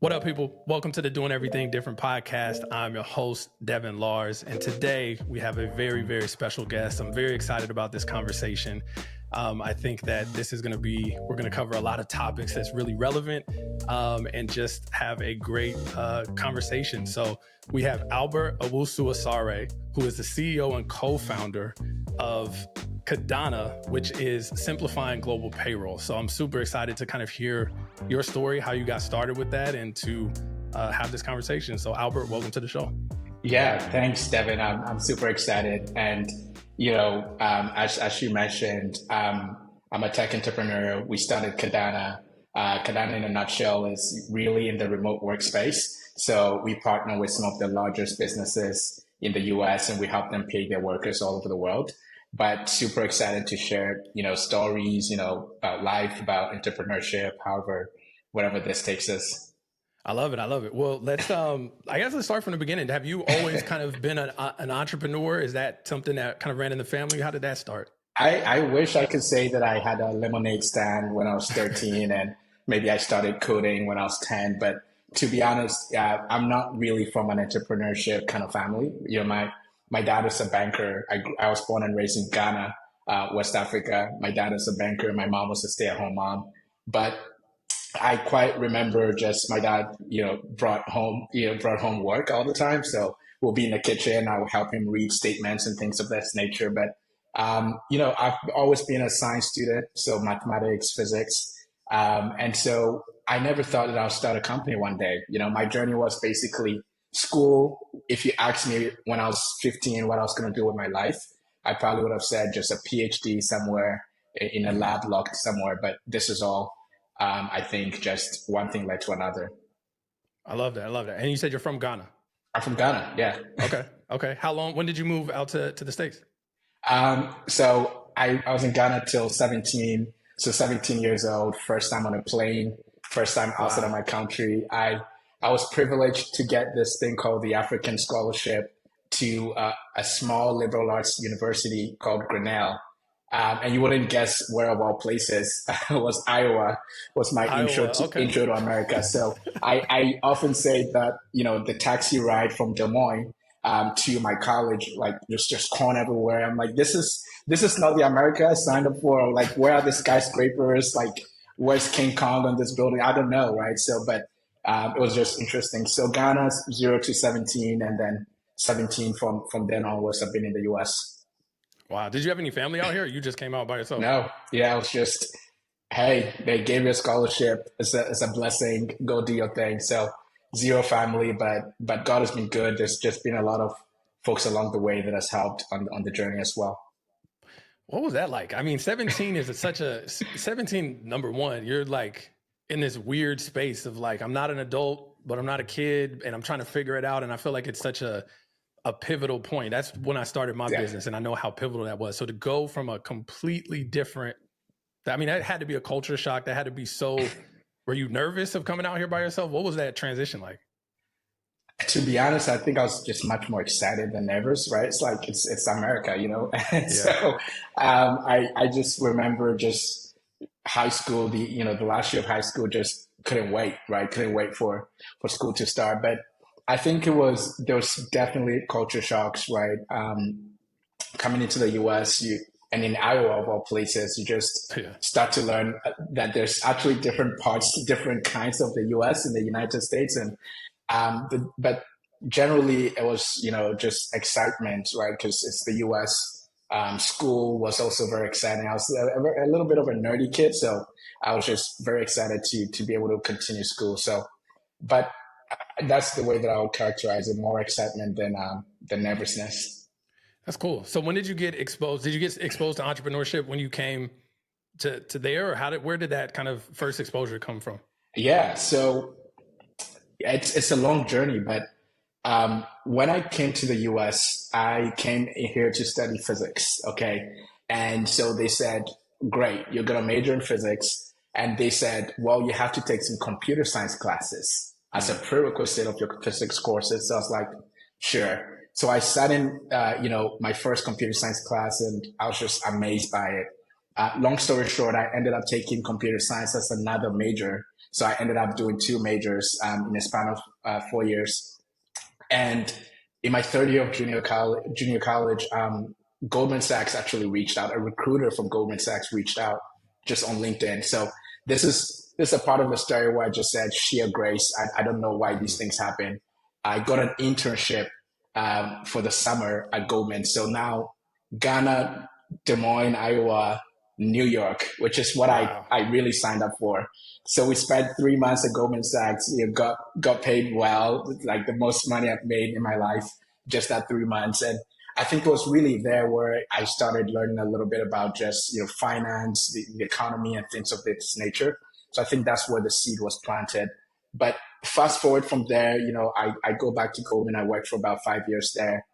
What up, people? Welcome to the Doing Everything Different podcast. I'm your host, Devin Lars, and today we have a very, very special guest. I'm very excited about this conversation. I think that this is we're going to cover a lot of topics that's really relevant and just have a great conversation. So we have Albert Owusu-Asare, who is the CEO and co-founder of Cadana, which is simplifying global payroll. So I'm super excited to kind of hear your story, how you got started with that, and to have this conversation. So Albert, welcome to the show. Yeah, thanks, Devin. I'm super excited. And, as you mentioned, I'm a tech entrepreneur. We started Cadana. Cadana, in a nutshell, is really in the remote workspace. So we partner with some of the largest businesses in the US, and we help them pay their workers all over the world. But super excited to share, stories, about life, about entrepreneurship, whatever this takes us. I love it. Well, let's start from the beginning. Have you always kind of been an entrepreneur? Is that something that kind of ran in the family? How did that start? I wish I could say that I had a lemonade stand when I was 13 and maybe I started coding when I was 10. But to be honest, I'm not really from an entrepreneurship kind of family. My dad is a banker. I was born and raised in Ghana, West Africa. My dad is a banker. My mom was a stay-at-home mom. But I quite remember just my dad, brought home work all the time. So we'll be in the kitchen. I will help him read statements and things of that nature. But, I've always been a science student. So mathematics, physics. And so I never thought that I'll start a company one day. My journey was basically school. If you asked me when I was 15 what I was going to do with my life, I probably would have said just a PhD somewhere in a lab locked somewhere. But this is all, I think, just one thing led to another. I love that. And you said you're from Ghana. I'm from Ghana. Yeah. Okay. When did you move out to the States? So I was in Ghana till 17. So 17 years old, first time on a plane, first time outside of my country. I was privileged to get this thing called the African Scholarship to a small liberal arts university called Grinnell. And you wouldn't guess where of all places was Iowa, was my intro to America. So I often say that, the taxi ride from Des Moines to my college, like there's just corn everywhere. I'm like, this is not the America I signed up for. Like, where are the skyscrapers? Like, where's King Kong on this building? I don't know, right? So, but it was just interesting. So Ghana 0 to 17, and then 17 from then onwards. I've been in the US. Wow. Did you have any family out here, or you just came out by yourself? No. Yeah, it was just, hey, they gave you a scholarship. It's a blessing. Go do your thing. So zero family, but God has been good. There's just been a lot of folks along the way that has helped on the journey as well. What was that like? I mean, 17 is 17, number one, you're like in this weird space of like, I'm not an adult, but I'm not a kid, and I'm trying to figure it out. And I feel like it's such a pivotal point. That's when I started my business, and I know how pivotal that was. So to go from a completely different, that had to be a culture shock. That had to be so, were you nervous of coming out here by yourself? What was that transition like? To be honest, I think I was just much more excited than nervous, right? It's like, it's America, And so I just remember just high school, the last year of high school, just couldn't wait, right? Couldn't wait for school to start. But I think there was definitely culture shocks, right? Coming into the US, and in Iowa of all places, you just start to learn that there's actually different kinds of the US in the United States. And but generally it was, just excitement, right? Because it's the US. School was also very exciting. I was a little bit of a nerdy kid, so I was just very excited to be able to continue school. So, but that's the way that I would characterize it: more excitement than nervousness. That's cool. So when did you get exposed? Did you get exposed to entrepreneurship when you came to there, or where did that kind of first exposure come from? Yeah, so it's a long journey, but when I came to the US, I came here to study physics. Okay. And so they said, great, you're going to major in physics. And they said, well, you have to take some computer science classes as a prerequisite of your physics courses. So I was like, sure. So I sat in, my first computer science class, and I was just amazed by it. Long story short, I ended up taking computer science as another major So I ended up doing two majors in a span of 4 years. And in my third year of junior college, Goldman Sachs actually reached out. A recruiter from Goldman Sachs reached out just on LinkedIn. So this is a part of the story where I just said sheer grace. I don't know why these things happen. I got an internship for the summer at Goldman. So now Ghana, Des Moines, Iowa, New York, which is what Wow. I really signed up for. So we spent 3 months at Goldman Sachs. Got paid well, like the most money I've made in my life, just that 3 months. And I think it was really there where I started learning a little bit about just finance, the economy, and things of this nature. So I think that's where the seed was planted. But fast forward from there, I go back to Goldman. I worked for about 5 years there.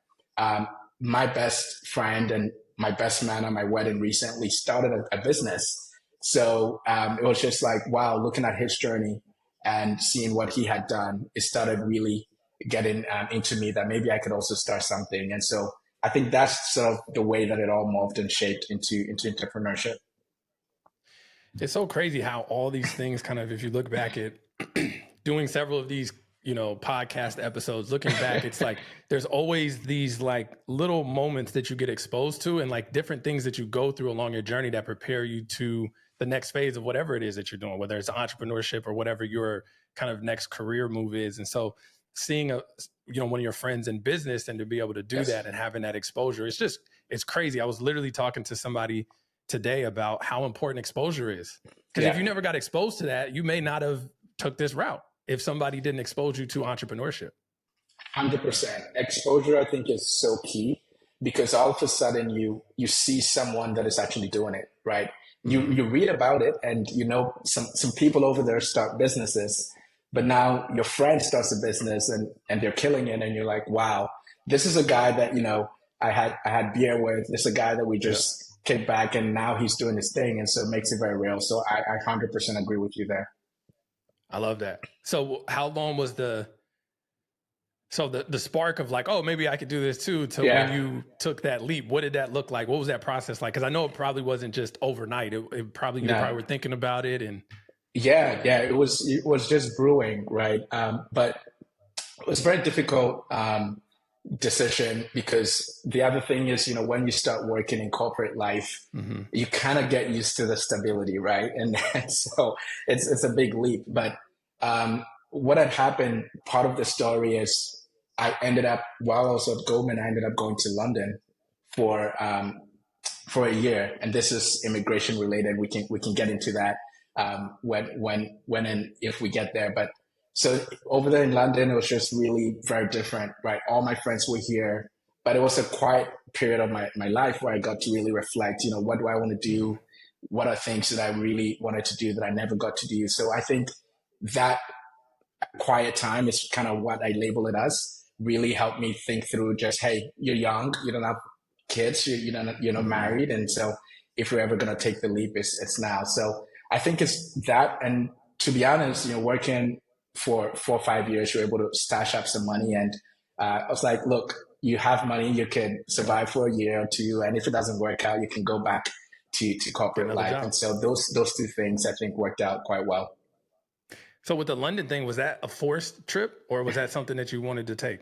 My best friend and my best man at my wedding recently started a business. So it was just like, wow, looking at his journey and seeing what he had done, it started really getting into me that maybe I could also start something. And so I think that's sort of the way that it all morphed and shaped into entrepreneurship. It's so crazy how all these things kind of, if you look back at doing several of these, podcast episodes, looking back, it's like there's always these like little moments that you get exposed to and like different things that you go through along your journey that prepare you to the next phase of whatever it is that you're doing, whether it's entrepreneurship or whatever your kind of next career move is. And so seeing one of your friends in business and to be able to do that and having that exposure, it's crazy. I was literally talking to somebody today about how important exposure is. Because if you never got exposed to that, you may not have took this route if somebody didn't expose you to entrepreneurship. 100%. Exposure, I think, is so key because all of a sudden you see someone that is actually doing it, right? You read about it and some people over there start businesses, but now your friend starts a business and they're killing it and you're like, wow, this is a guy that I had beer with. This is a guy that we just kicked back and now he's doing his thing, and so it makes it very real. So I 100% agree with you there. I love that. So how long was the spark of like, oh, maybe I could do this too, to when you took that leap? What did that look like? What was that process like? Because I know it probably wasn't just overnight. It probably, you probably were thinking about it. And it was just brewing, right? But it was a very difficult decision because the other thing is, when you start working in corporate life, you kind of get used to the stability, right? And so it's a big leap. But what had happened, part of the story is I ended up, while I was at Goldman, I ended up going to London for a year, and this is immigration related. We can get into that when and if we get there. But so over there in London, it was just really very different, right? All my friends were here, but it was a quiet period of my life where I got to really reflect, what do I want to do? What are things that I really wanted to do that I never got to do? So I think that quiet time is kind of what I label it as, really helped me think through just, hey, you're young, you don't have kids, you're not married. And so if you're ever going to take the leap, it's now. So I think it's that. And to be honest, working for 4 or 5 years, you're able to stash up some money. And I was like, look, you have money, you can survive for a year or two. And if it doesn't work out, you can go back to corporate life. Job. And so those two things, I think, worked out quite well. So with the London thing, was that a forced trip or was that something that you wanted to take?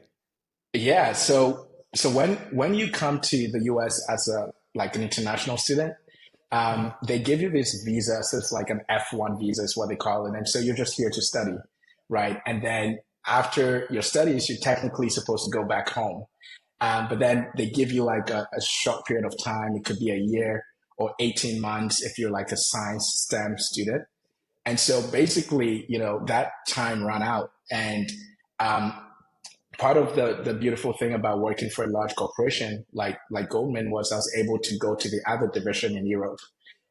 Yeah. So when you come to the US as an international student, they give you this visa. So it's like an F1 visa is what they call it. And so you're just here to study, right? And then after your studies, you're technically supposed to go back home. But then they give you like a short period of time. It could be a year or 18 months if you're like a science STEM student. And so basically, that time ran out. And part of the beautiful thing about working for a large corporation like Goldman was I was able to go to the other division in Europe.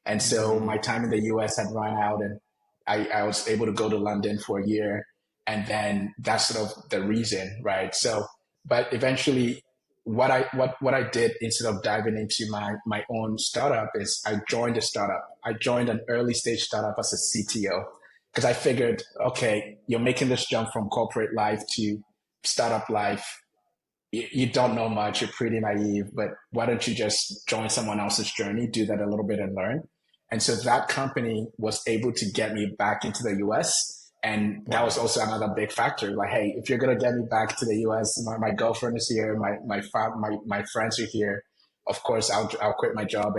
And so my time in the US had run out and I was able to go to London for a year. And then that's sort of the reason, right? So, but eventually what I did instead of diving into my own startup is I joined a startup. I joined an early stage startup as a CTO because I figured, okay, you're making this jump from corporate life to startup life. You don't know much. You're pretty naive, but why don't you just join someone else's journey, do that a little bit and learn? And so that company was able to get me back into the US. And that was Wow. also another big factor. Like, hey, if you're going to get me back to the US, my girlfriend is here, my friends are here. Of course, I'll quit my job.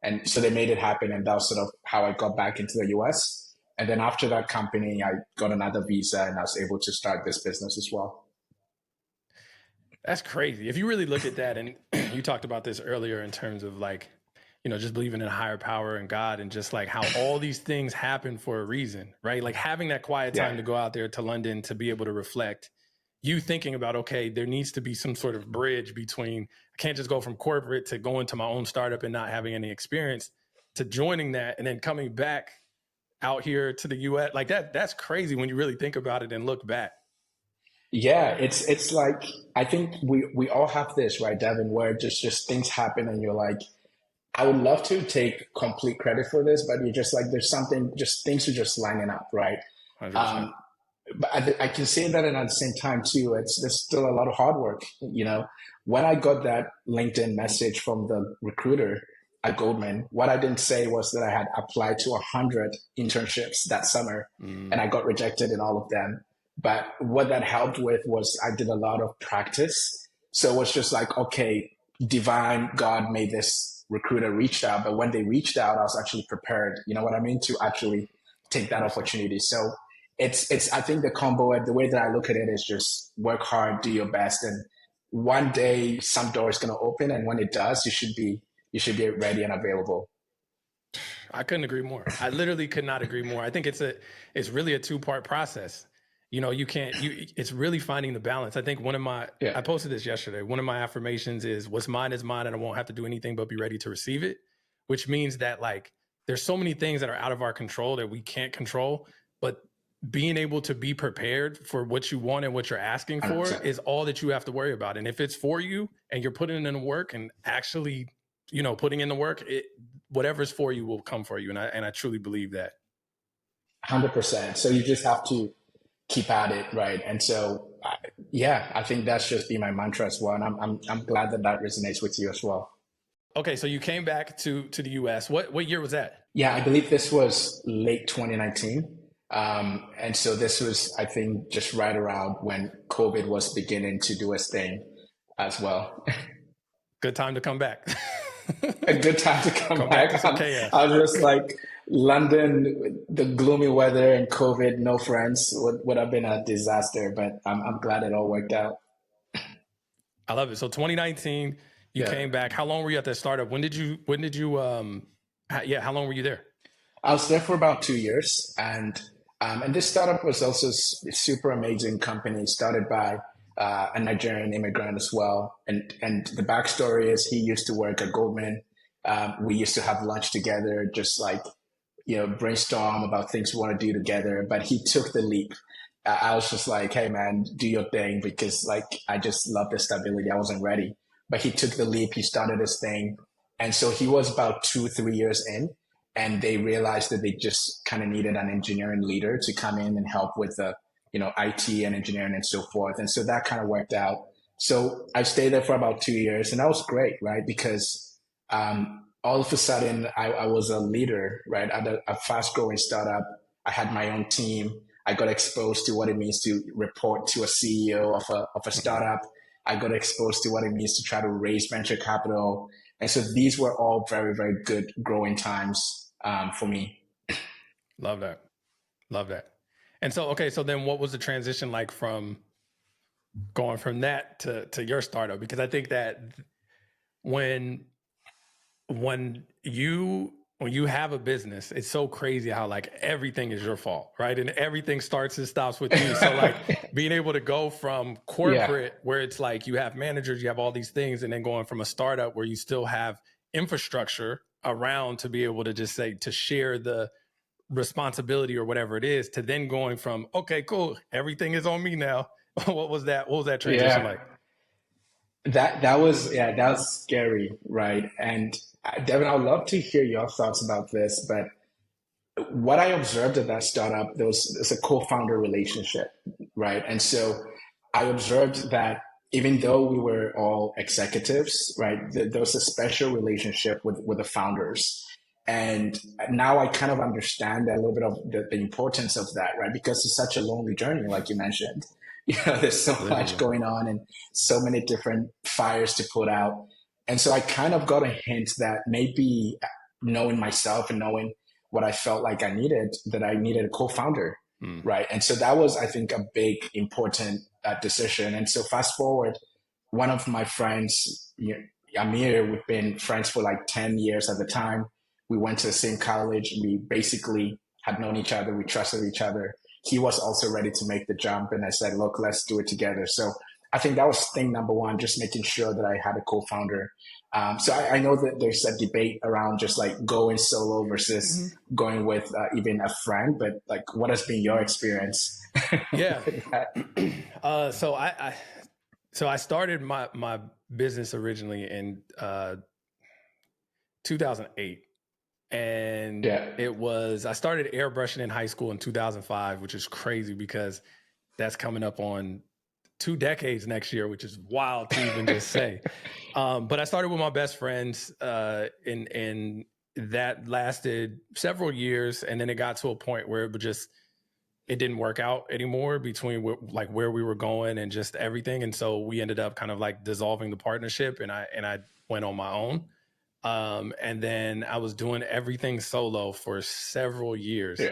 And so they made it happen. And that was sort of how I got back into the US. And then after that company, I got another visa and I was able to start this business as well. That's crazy. If you really look at that, and you talked about this earlier in terms of like, just believing in a higher power and God, and just like how all these things happen for a reason, right? Like having that quiet time to go out there to London to be able to reflect, you thinking about, okay, there needs to be some sort of bridge between, I can't just go from corporate to going to my own startup and not having any experience to joining that and then coming back out here to the US. Like that's crazy when you really think about it and look back. Yeah, it's like I think we all have this, right, Devin, where just things happen and you're like, I would love to take complete credit for this, but you're just like there's something, just things are just lining up, right? 100%. Um, but I can say that, and at the same time too, there's still a lot of hard work. When I got that LinkedIn message from the recruiter at Goldman, what I didn't say was that I had applied to 100 internships that summer, and I got rejected in all of them. But what that helped with was I did a lot of practice. So it was just like, okay, divine God made this recruiter reached out, but when they reached out, I was actually prepared. You know what I mean? To actually take that 100%. opportunity. So it's I think the combo, the way that I look at it is just work hard, do your best, and one day some door is going to open, and when it does, you should be ready and available. I couldn't agree more. I literally could not agree more. I think it's really a two-part process. It's really finding the balance. I think I posted this yesterday. One of my affirmations is what's mine is mine and I won't have to do anything but be ready to receive it, which means that like, there's so many things that are out of our control that we can't control, but being able to be prepared for what you want and what you're asking for 100%. is all that you have to worry about. And if it's for you and you're putting in the work and actually, putting in the work, whatever's for you will come for you. And I truly believe that. 100%. So you just have to keep at it, right? And so, yeah, I think that's just been my mantra as well. And I'm glad that resonates with you as well. Okay, so you came back to the US. What year was that? Yeah, I believe this was late 2019. And so this was, I think, just right around when COVID was beginning to do its thing as well. Good time to come back. A good time to come back back. to some chaos. I was just like, London, the gloomy weather and COVID, no friends would have been a disaster, but I'm glad it all worked out. I love it. So 2019, you came back. How long were you at that startup? How long were you there? I was there for about 2 years, and this startup was also a super amazing company started by a Nigerian immigrant as well. And the backstory is he used to work at Goldman. We used to have lunch together, just like, brainstorm about things we want to do together. But he took the leap. I was just like, hey, man, do your thing, because like, I just love the stability. I wasn't ready. But he took the leap. He started his thing. And so he was about 2-3 years in, and they realized that they just kind of needed an engineering leader to come in and help with the, IT and engineering and so forth. And so that kind of worked out. So I stayed there for about 2 years, and that was great, right? Because all of a sudden I was a leader, right? At a fast growing startup. I had my own team. I got exposed to what it means to report to a CEO of a startup. I got exposed to what it means to try to raise venture capital. And so these were all very, very good growing times for me. Love that. Love that. And so, okay, so then what was the transition like from going from that to your startup? Because I think that when you have a business, it's so crazy how like everything is your fault, right? And everything starts and stops with you. So like being able to go from corporate where it's like you have managers, you have all these things, and then going from a startup where you still have infrastructure around to be able to just say, to share the responsibility or whatever it is, to then going from, okay, cool, everything is on me now. What was that transition like? That was scary, right? And Devin, I would love to hear your thoughts about this, but what I observed at that startup, there's a co-founder relationship, right? And so I observed that even though we were all executives, right, there was a special relationship with the founders. And now I kind of understand a little bit of the importance of that, right? Because it's such a lonely journey, like you mentioned. There's so much going on and so many different fires to put out. And so I kind of got a hint that maybe knowing myself and knowing what I felt like I needed, that I needed a co-founder, right? And so that was, I think, a big, important decision. And so fast forward, one of my friends, Amir, we've been friends for like 10 years at the time. We went to the same college. We basically had known each other. We trusted each other. He was also ready to make the jump. And I said, look, let's do it together. So I think that was thing number one, just making sure that I had a co-founder. So I know that there's a debate around just like going solo versus going with even a friend, but like, what has been your experience? Yeah. So I started my business originally in 2008. And I started airbrushing in high school in 2005, which is crazy because that's coming up on 2 decades next year, which is wild to even just say. But I started with my best friends, and that lasted several years. And then it got to a point where it didn't work out anymore between where we were going and just everything. And so we ended up kind of like dissolving the partnership, and I went on my own. And then I was doing everything solo for several years. Yeah.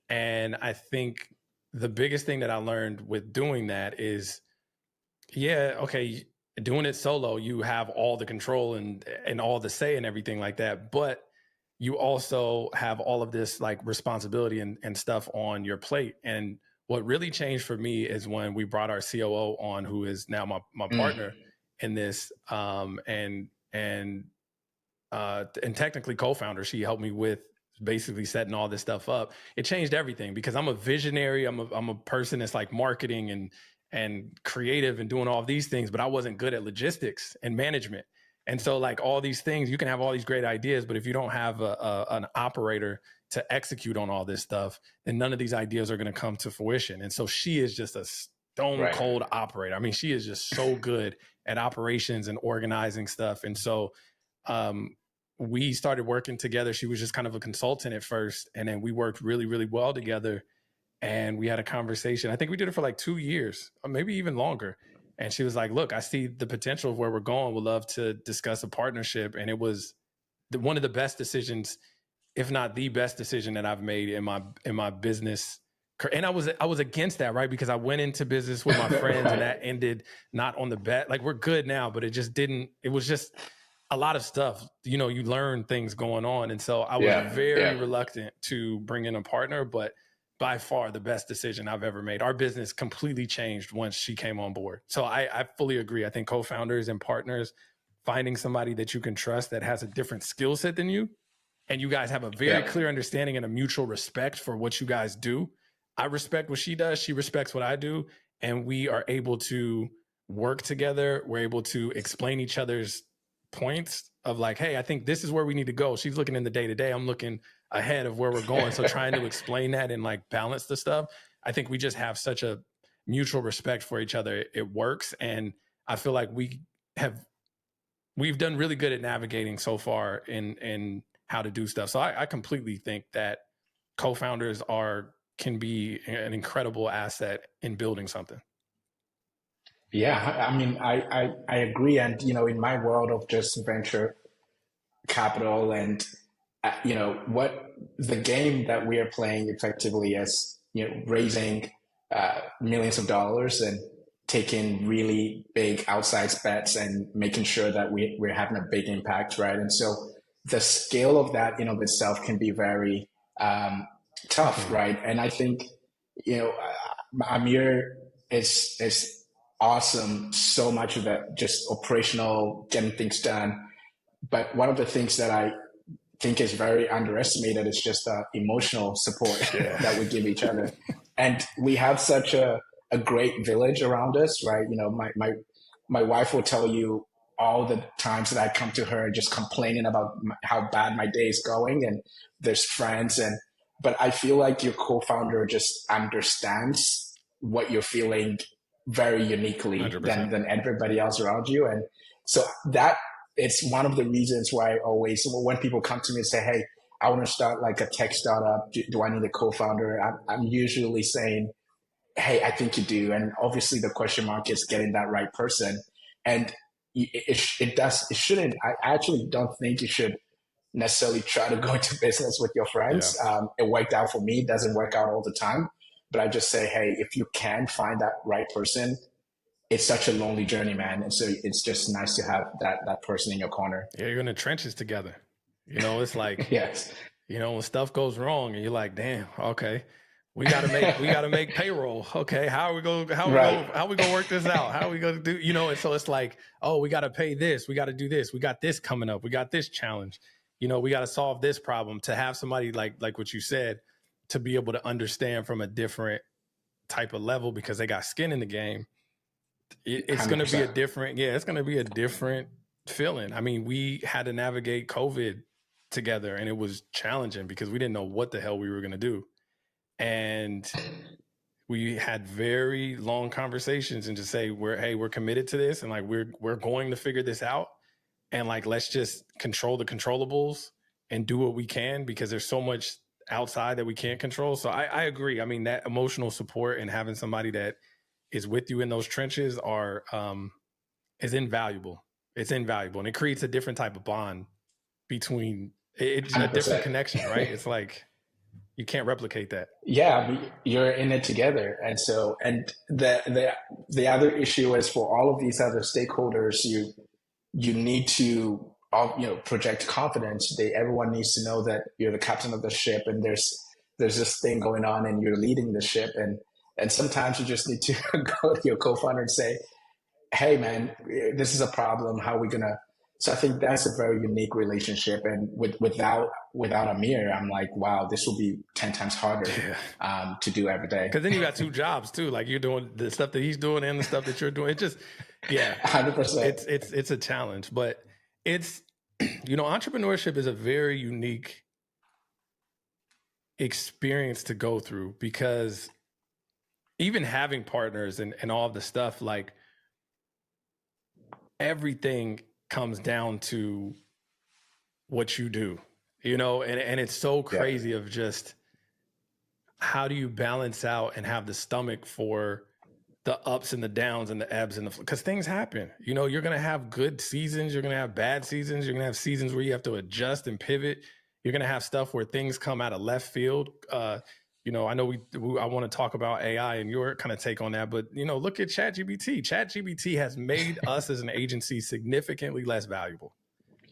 And I think the biggest thing that I learned with doing that is, doing it solo, you have all the control and all the say and everything like that. But you also have all of this like responsibility and stuff on your plate. And what really changed for me is when we brought our COO on, who is now my partner in this, and technically co-founder. She helped me with basically setting all this stuff up. It changed everything because I'm a visionary. I'm a person that's like marketing and creative and doing all of these things, but I wasn't good at logistics and management. And so like all these things, you can have all these great ideas, but if you don't have an operator to execute on all this stuff, then none of these ideas are going to come to fruition. And so she is just a stone cold operator. I mean, she is just so good at operations and organizing stuff. And so we started working together. She was just kind of a consultant at first, and then we worked really, really well together. And we had a conversation. I think we did it for like 2 years, or maybe even longer. And she was like, look, I see the potential of where we're going. Would love to discuss a partnership. And it was one of the best decisions, if not the best decision that I've made in my business. And I was against that, right? Because I went into business with my friends and that ended not on the bet. Like we're good now, but it was just a lot of stuff, you learn things going on. And so I was very reluctant to bring in a partner, but by far the best decision I've ever made. Our business completely changed once she came on board. So I fully agree. I think co-founders and partners, finding somebody that you can trust that has a different skill set than you, and you guys have a very clear understanding and a mutual respect for what you guys do. I respect what she does. She respects what I do. And we are able to work together. We're able to explain each other's points of like, hey, I think this is where we need to go. She's looking in the day-to-day. I'm looking ahead of where we're going. So trying to explain that and like balance the stuff. I think we just have such a mutual respect for each other. It works. And I feel like we've done really good at navigating so far in how to do stuff. So I completely think that co-founders can be an incredible asset in building something. Yeah, I mean, I agree. And, in my world of just venture capital and, what the game that we are playing effectively is, raising millions of dollars and taking really big outside bets and making sure that we're having a big impact, right? And so the scale of that in of itself can be very tough, right? And I think, Amir is awesome, so much of that just operational, getting things done. But one of the things that I think is very underestimated is just emotional support that we give each other. And we have such a great village around us, right? My wife will tell you all the times that I come to her just complaining about how bad my day is going, and there's friends, but I feel like your co-founder just understands what you're feeling very uniquely than everybody else around you. And so that it's one of the reasons why I always, when people come to me and say, hey, I want to start like a tech startup. Do I need a co-founder? I'm usually saying, hey, I think you do. And obviously the question mark is getting that right person. And it shouldn't, I actually don't think you should necessarily try to go into business with your Yeah. friends. It worked out for me. It doesn't work out all the time. But I just say, hey, if you can find that right person, it's such a lonely journey, man. And so it's just nice to have that person in your corner. Yeah, you're in the trenches together. It's like, Yes, when stuff goes wrong and you're like, damn, okay, we gotta make payroll. Okay, how we gonna work this out? How are we gonna do, and so it's like, oh, we gotta pay this, we gotta do this, we got this coming up, we got this challenge, we gotta solve this problem. To have somebody like what you said, to be able to understand from a different type of level because they got skin in the game, it's gonna be 100%. it's gonna be a different feeling. I mean, we had to navigate COVID together and it was challenging because we didn't know what the hell we were going to do. And we had very long conversations and just say, we're committed to this. And like, we're going to figure this out. And like, let's just control the controllables and do what we can because there's so much outside that we can't control. So I agree. I mean, that emotional support and having somebody that is with you in those trenches is invaluable. It's invaluable. And it creates a different type of bond between it's a different 100%. connection, right? It's like you can't replicate that. Yeah, you're in it together. And so, and the other issue is for all of these other stakeholders, you need to project confidence. Everyone needs to know that you're the captain of the ship, and there's this thing going on, and you're leading the ship. And sometimes you just need to go to your co-founder and say, hey, man, this is a problem. How are we gonna? So I think that's a very unique relationship. And without Amir, I'm like, wow, this will be 10 times harder to do every day. Because then you got two jobs too. Like you're doing the stuff that he's doing and the stuff that you're doing. It just, 100%. It's a challenge, but it's, entrepreneurship is a very unique experience to go through because even having partners and all the stuff, like everything comes down to what you do, and it's so crazy of just how do you balance out and have the stomach for the ups and the downs and the ebbs and because things happen. You're going to have good seasons. You're going to have bad seasons. You're going to have seasons where you have to adjust and pivot. You're going to have stuff where things come out of left field. I know I want to talk about AI and your kind of take on that, but look at ChatGPT. ChatGPT has made us as an agency significantly less valuable.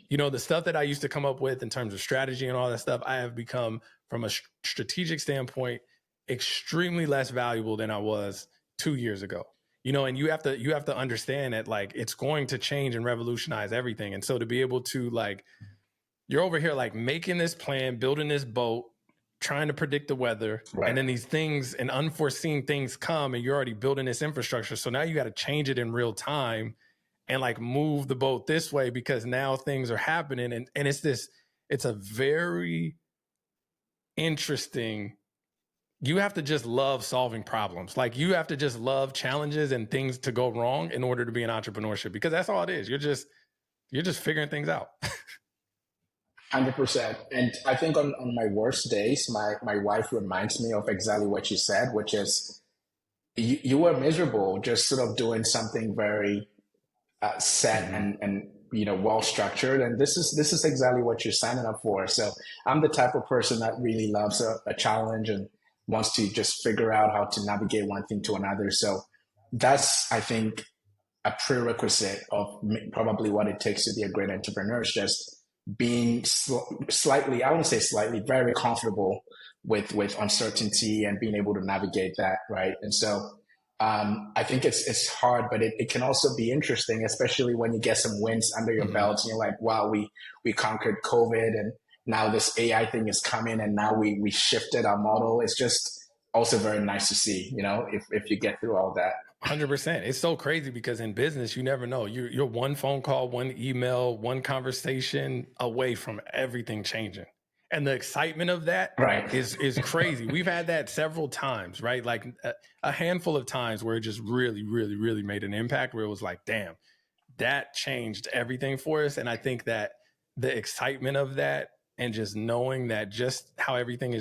The stuff that I used to come up with in terms of strategy and all that stuff, I have become, from a strategic standpoint, extremely less valuable than I was 2 years ago. And you have to understand that like it's going to change and revolutionize everything. And so to be able to like, you're over here like making this plan, building this boat, trying to predict the weather, right. And then these things and unforeseen things come and you're already building this infrastructure. So now you got to change it in real time and like move the boat this way because now things are happening. And it's a very interesting, you have to just love solving problems. Like you have to just love challenges and things to go wrong in order to be in entrepreneurship because that's all it is. You're just figuring things out. 100%. And I think on my worst days, my wife reminds me of exactly what you said, which is you were miserable just sort of doing something very set and well structured, and this is exactly what you're signing up for. So I'm the type of person that really loves a challenge and wants to just figure out how to navigate one thing to another. So that's, I think, a prerequisite of probably what it takes to be a great entrepreneur, is just being slightly, I wouldn't say slightly, very comfortable with uncertainty and being able to navigate that, right? And so I think it's hard, but it can also be interesting, especially when you get some wins under your belt and you're like, wow, we conquered COVID and now this AI thing is coming and now we shifted our model. It's just also very nice to see, if you get through all that. 100%. It's so crazy because in business, you never know. You're one phone call, one email, one conversation away from everything changing. And the excitement of that is crazy. We've had that several times, right? Like a handful of times where it just really, really, really made an impact where it was like, damn, that changed everything for us. And I think that the excitement of that and just knowing that just how everything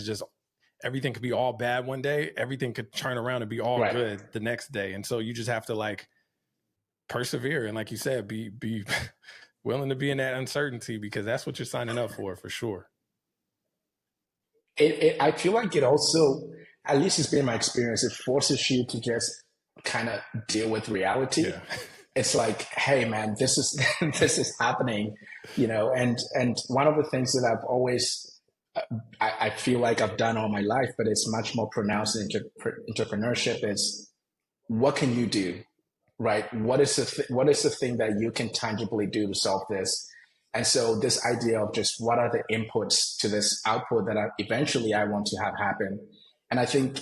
could be all bad one day, everything could turn around and be all Right. good the next day. And so you just have to like persevere. And like you said, be willing to be in that uncertainty, because that's what you're signing up for sure. I feel like it also, at least it's been my experience, it forces you to just kind of deal with reality. Yeah. It's like, hey man, this is this is happening, and one of the things that I've always I feel like I've done all my life, but it's much more pronounced in entrepreneurship, is what can you do, right? What is the thing that you can tangibly do to solve this? And so this idea of just what are the inputs to this output that eventually I want to have happen. And I think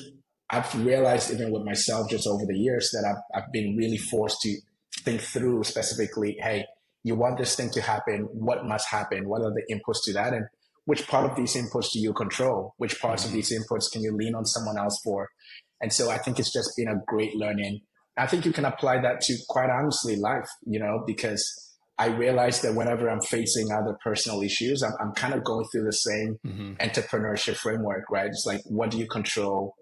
I've realized even with myself just over the years that I've been really forced to think through specifically, hey, you want this thing to happen, what must happen? What are the inputs to that? And which part of these inputs do you control? Which parts of these inputs can you lean on someone else for? And so I think it's just been a great learning. I think you can apply that to, quite honestly, life, because I realize that whenever I'm facing other personal issues, I'm kind of going through the same entrepreneurship framework, right? It's like, what do you control?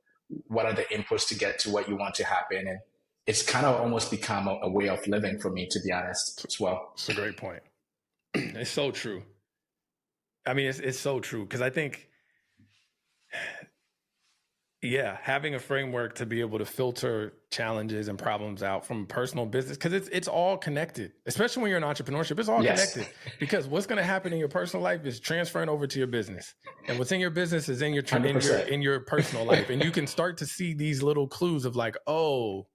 What are the inputs to get to what you want to happen? And it's kind of almost become a way of living for me, to be honest, as well. It's a great point. It's so true. I mean, it's so true, because I think, yeah, having a framework to be able to filter challenges and problems out from personal business, because it's all connected, especially when you're in entrepreneurship. It's all connected, because what's going to happen in your personal life is transferring over to your business, and what's in your business is in your personal life. And you can start to see these little clues of like, oh,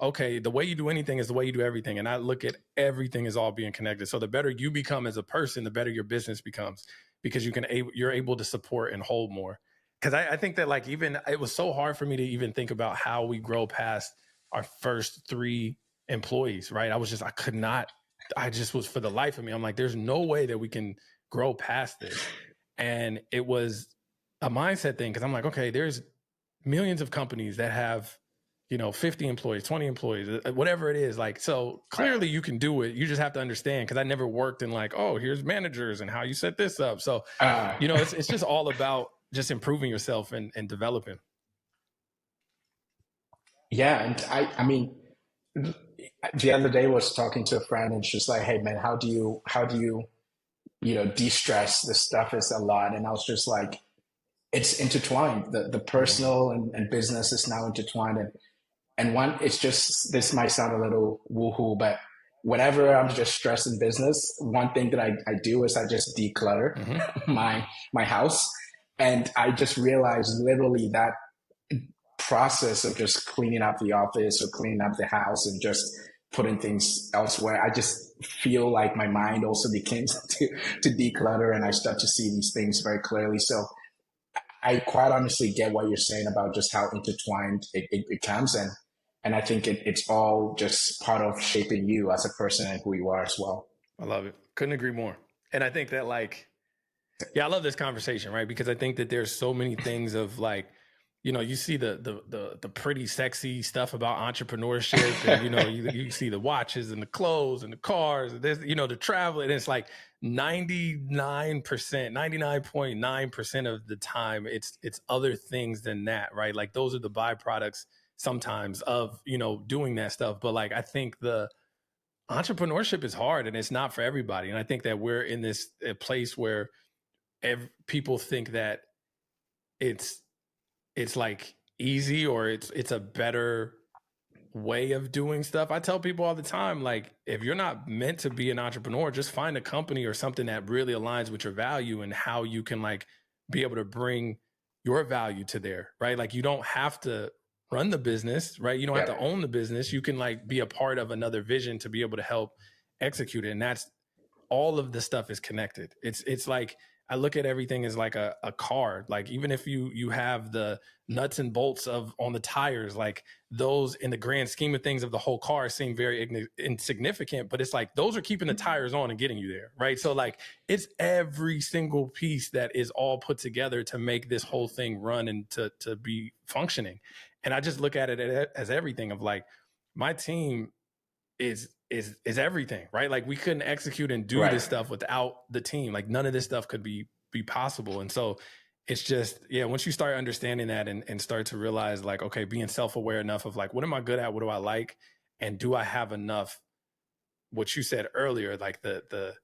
okay, the way you do anything is the way you do everything. And I look at everything as all being connected. So the better you become as a person, the better your business becomes, because you're able to support and hold more. Because I think that like, even it was so hard for me to even think about how we grow past our first 3 employees, right? I just was, for the life of me, I'm like, there's no way that we can grow past this. And it was a mindset thing, because I'm like, okay, there's millions of companies that have 50 employees, 20 employees, whatever it is. Like, so clearly you can do it. You just have to understand, because I never worked in like, oh, here's managers and how you set this up. So, it's just all about just improving yourself and developing. Yeah. And I mean, the other day I was talking to a friend, and she's like, hey man, how do you, de-stress? This stuff is a lot. And I was just like, it's intertwined. The personal and business is now intertwined. And one, it's just, this might sound a little woohoo, but whenever I'm just stressed in business, one thing that I do is I just declutter my house. And I just realized literally that process of just cleaning up the office or cleaning up the house and just putting things elsewhere, I just feel like my mind also begins to declutter, and I start to see these things very clearly. So I quite honestly get what you're saying about just how intertwined it becomes. And I think it's all just part of shaping you as a person and who you are as well. I love it. Couldn't agree more. And I think that like, yeah, I love this conversation, right? Because I think that there's so many things of like, you see the pretty sexy stuff about entrepreneurship, and you see the watches and the clothes and the cars, and there's the travel, and it's like 99.9% of the time it's other things than that, right? Like those are the byproducts sometimes of doing that stuff. But like, I think the entrepreneurship is hard, and it's not for everybody. And I think that we're in this place where people think that it's like easy, or it's a better way of doing stuff. I tell people all the time, like, if you're not meant to be an entrepreneur, just find a company or something that really aligns with your value and how you can like be able to bring your value to there, right? Like, you don't have to run the business, right? You don't have to own the business. You can like be a part of another vision to be able to help execute it. And that's all of the stuff is connected. It's like, I look at everything as like a car. Like, even if you have the nuts and bolts on the tires, like those in the grand scheme of things of the whole car seem very insignificant, but it's like, those are keeping the tires on and getting you there, right? So like, it's every single piece that is all put together to make this whole thing run and to be functioning. And I just look at it as everything of like, my team is everything, right? Like, we couldn't execute and do this stuff without the team. Like, none of this stuff could be be possible. And so it's just, yeah, once you start understanding that and start to realize like, okay, being self-aware enough of like, what am I good at? What do I like? And do I have enough, what you said earlier, like the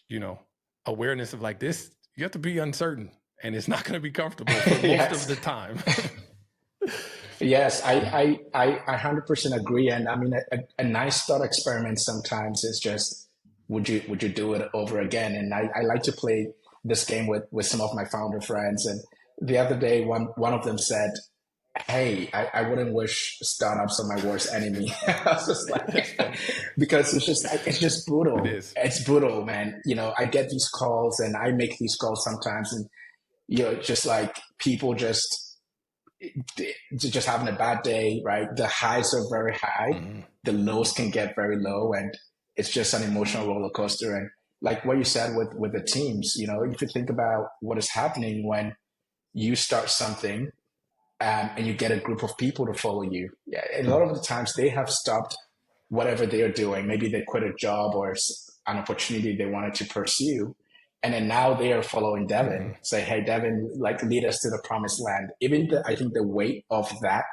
you know, awareness of like this, you have to be uncertain and it's not going to be comfortable for most Yes. of the time. Yes, I 100% agree. And I mean, a nice thought experiment sometimes is just, would you do it over again? And I like to play this game with some of my founder friends. And the other day, one of them said, "Hey, I wouldn't wish startups on my worst enemy." I was just like, because it's just It brutal. is. It's brutal, man. You know, I get these calls and I make these calls sometimes, and just like people just having a bad day, right? The highs are very high, Mm-hmm. the lows can get very low, and it's just an emotional roller coaster. And like what you said with the teams, if you think about what is happening when you start something, and you get a group of people to follow you. Yeah, a lot of the times they have stopped whatever they are doing. Maybe they quit a job or an opportunity they wanted to pursue. And then now they are following Mm-hmm. Devin, say, "Hey, Devin, like lead us to the promised land." I think the weight of that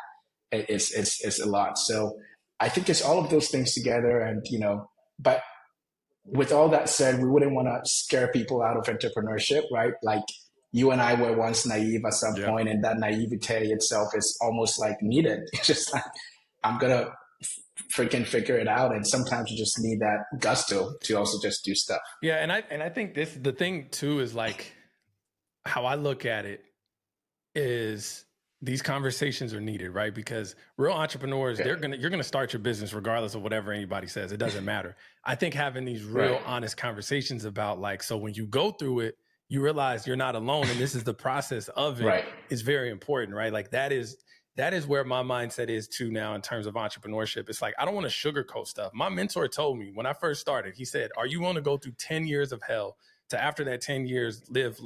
is a lot. So I think it's all of those things together. And, but with all that said, we wouldn't want to scare people out of entrepreneurship, right? Like you and I were once naive at some Yeah. point, and that naivete itself is almost like needed. It's just like, I'm going to freaking figure it out. And sometimes you just need that gusto to also just do stuff. Yeah. And I think the thing too is like how I look at it is these conversations are needed, right? Because real entrepreneurs, Yeah. you're gonna start your business regardless of whatever anybody says. It doesn't matter. I think having these real Right. honest conversations about like, so when you go through it, you realize you're not alone and this is the process of it Right. is very important, right? Like that is where my mindset is too now in terms of entrepreneurship. It's like, I don't want to sugarcoat stuff. My mentor told me when I first started, he said, are you willing to go through 10 years of hell to after that 10 years live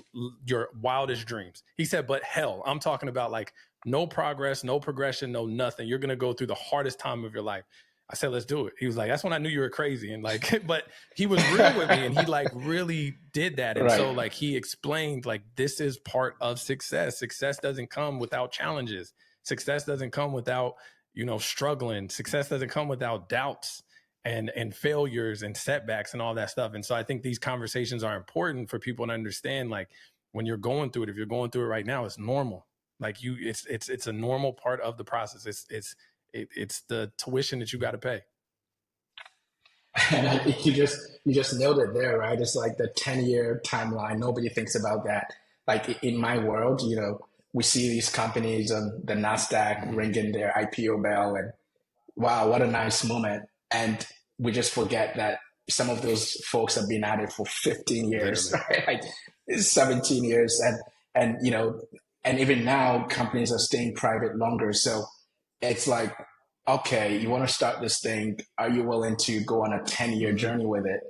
your wildest dreams? He said, but hell, I'm talking about like no progress, no progression, no nothing. You're going to go through the hardest time of your life. I said, let's do it. He was like, that's when I knew you were crazy. And like, but he was real with me and he like really did that. And so Right. like he explained like, this is part of success. Success doesn't come without challenges. Success doesn't come without, struggling. Success doesn't come without doubts and failures and setbacks and all that stuff. And so I think these conversations are important for people to understand, like when you're going through it, if you're going through it right now, it's normal. Like it's a normal part of the process. It's the tuition that you got to pay. And I think you just nailed it there, right? It's like the 10-year timeline. Nobody thinks about that. Like in my world, we see these companies on the NASDAQ ringing their IPO bell, and wow, what a nice moment. And we just forget that some of those folks have been at it for 15 years, Literally. right? Like 17 years. And even now companies are staying private longer. So it's like, okay, you want to start this thing. Are you willing to go on a 10-year Mm-hmm. journey with it?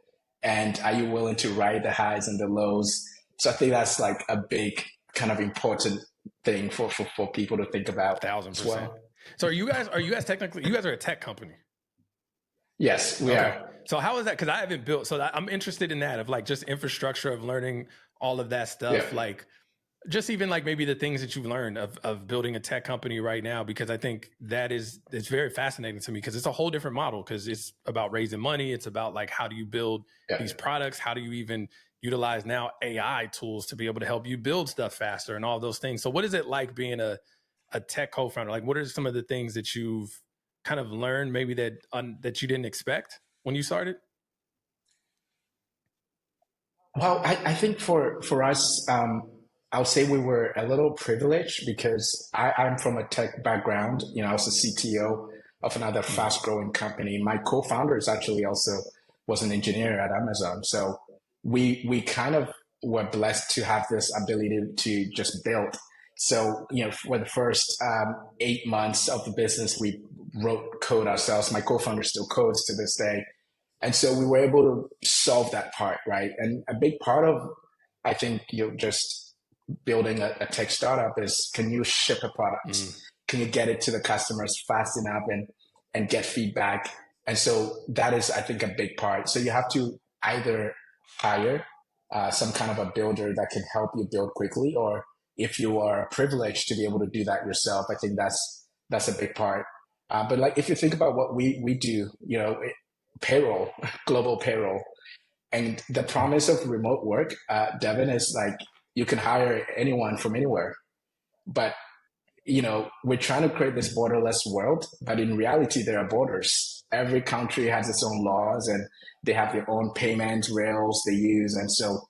And are you willing to ride the highs and the lows? So I think that's like a big kind of important thing for people to think about as 1,000%. well. So are you guys technically, you guys are a tech company? Yes, we Okay. are. So how is that? Because I haven't built, so I'm interested in that of like just infrastructure of learning all of that Yeah. stuff. Like just even like maybe the things that you've learned of building a tech company right now, because I think it's very fascinating to me because it's a whole different model because it's about raising money. It's about like, how do you build Yeah. these products? How do you even utilize now AI tools to be able to help you build stuff faster and all those things? So what is it like being a tech co-founder? Like what are some of the things that you've kind of learned maybe that you didn't expect when you started? Well, I think for us, I'll say we were a little privileged because I'm from a tech background. I was a CTO of another Mm-hmm. fast growing company. My co-founder is actually also was an engineer at Amazon. So we kind of were blessed to have this ability to just build. So, for the first 8 months of the business, we wrote code ourselves. My co-founder still codes to this day. And so we were able to solve that part, right? And a big part of, I think, just building a tech startup is, can you ship a product? Mm. Can you get it to the customers fast enough and get feedback? And so that is, I think, a big part. So you have to either hire some kind of a builder that can help you build quickly, or if you are privileged to be able to do that yourself, I think that's a big part. But like if you think about what we do, payroll, global payroll, and the promise of remote work, Devin, is like you can hire anyone from anywhere. But we're trying to create this borderless world, but in reality, there are borders. Every country has its own laws and they have their own payment rails they use. And so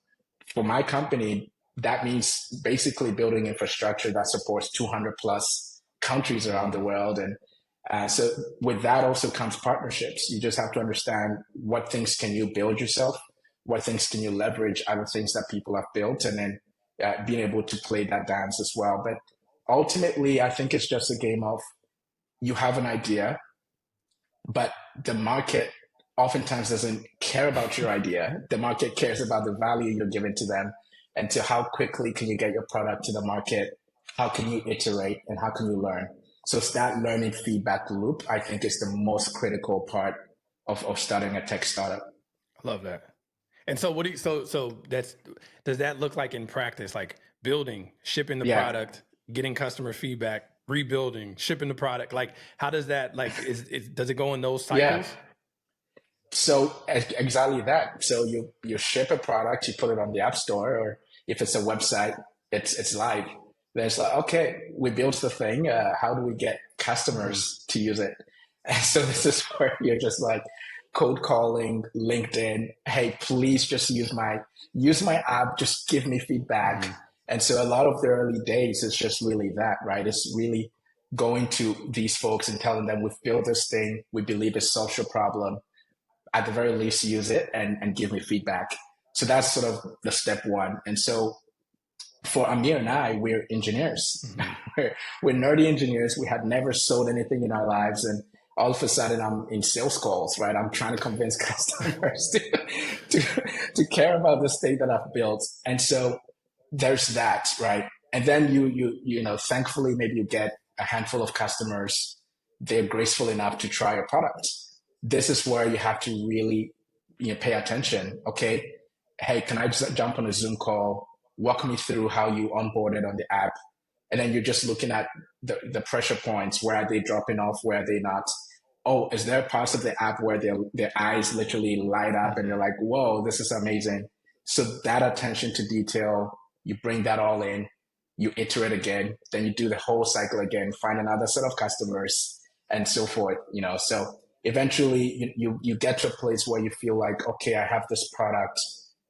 for my company, that means basically building infrastructure that supports 200 plus countries around the world. And so with that also comes partnerships. You just have to understand what things can you build yourself, what things can you leverage out of things that people have built, and then being able to play that dance as well. But ultimately, I think it's just a game of you have an idea, but the market oftentimes doesn't care about your idea. The market cares about the value you're giving to them, and to how quickly can you get your product to the market, how can you iterate, and how can you learn. So it's that learning feedback loop, I think, is the most critical part of starting a tech startup. I love that. And so what do you, so does that look like in practice, like building, shipping the product, getting customer feedback, rebuilding, shipping the product? Like, how does that, like, does it go in those cycles? Yeah. So exactly that. So you ship a product, you put it on the app store, or if it's a website, it's live. Then it's like, okay, we built the thing. How do we get customers to use it? And so this is where you're just like cold calling LinkedIn. Hey, please just use my app. Just give me feedback. And so a lot of the early days is just really that, right? It's really going to these folks and telling them we've built this thing. We believe it solves your problem. At the very least, use it and give me feedback. So that's sort of the step one. And so for Amir and I, we're engineers. We're nerdy engineers. We had never sold anything in our lives. And all of a sudden I'm in sales calls, right? I'm trying to convince customers to care about this thing that I've built. And so there's that, right? And then you thankfully, maybe you get a handful of customers. They're graceful enough to try your product. This is where you have to really pay attention. Okay, hey, can I just jump on a Zoom call? Walk me through how you onboarded on the app. And then you're just looking at the pressure points. Where are they dropping off? Where are they not? Oh, is there parts of the app where their eyes literally light up and you're like, whoa, this is amazing. So that attention to detail, you bring that all in, you iterate again, then you do the whole cycle again, find another set of customers and so forth, So eventually you get to a place where you feel like, okay, I have this product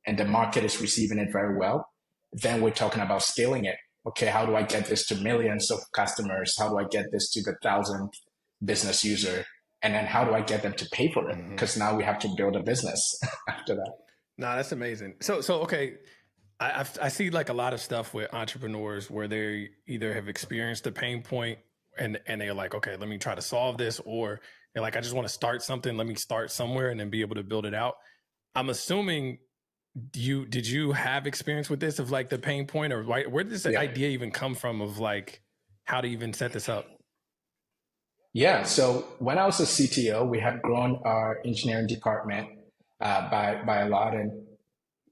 and the market is receiving it very well. Then we're talking about scaling it. Okay, how do I get this to millions of customers? How do I get this to the 1,000th business user? And then how do I get them to pay for it? Because now we have to build a business after that. No, that's amazing. So okay, I see like a lot of stuff with entrepreneurs where they either have experienced a pain point and they're like, okay, let me try to solve this, or they're like, I just want to start something. Let me start somewhere and then be able to build it out. I'm assuming did you have experience with this, of like the pain point, or where did this idea even come from of like how to even set this up? Yeah. So when I was a CTO, we had grown our engineering department by a lot, and